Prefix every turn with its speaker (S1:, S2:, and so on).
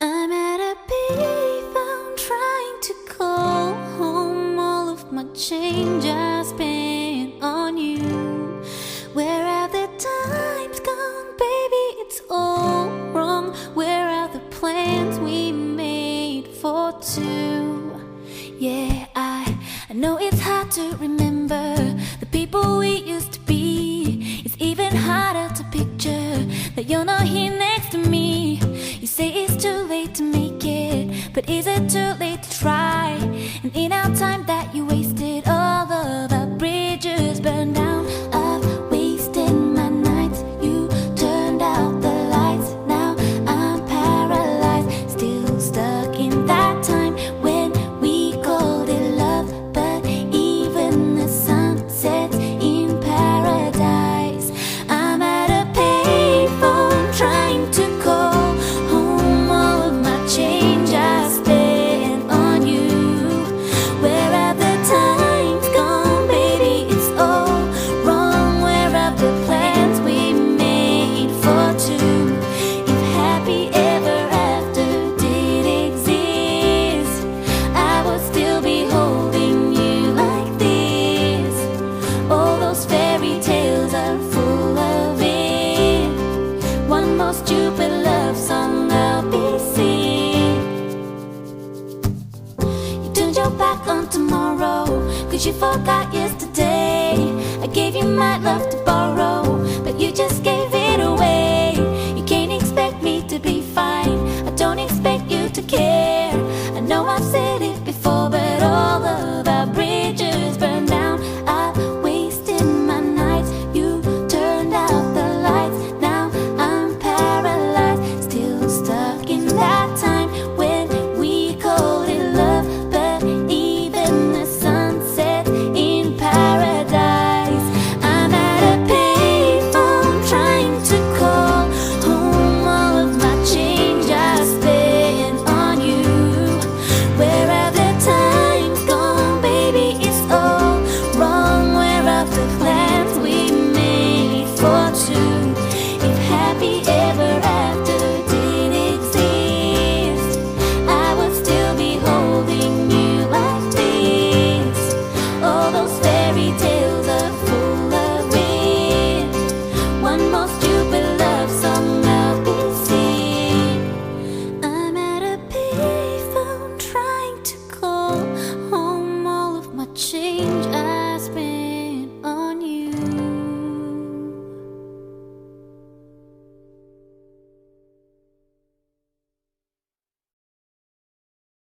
S1: I'm at a payphone trying to call home all of my change I spent on you. Where have the times gone, baby? It's all wrong. Where are the plans we made for two? Yeah, I know it's hard to remember the people we used to be. It's even harder to picture that you're not here next to me. You say it's too late to make it, but is it too late to try? And in our time that you wasted, all of our bridges burned down. I've wasted my nights, you turned out the lights. Now I'm paralyzed, still stuck in that time when we called it love. But even the sun sets in paradise. I'm at a payphone trying to call home all of my change I spent on you. Where have the times gone, baby? It's all wrong. Where have the plans we made for two? If happy ever after did exist, I would still be holding you like this. All those fairy tales are full of it. One more stupid love song I'll be singing. You turned your back on tomorrow, 'cause you forgot yesterday. I gave you my love to borrow, but you just gave it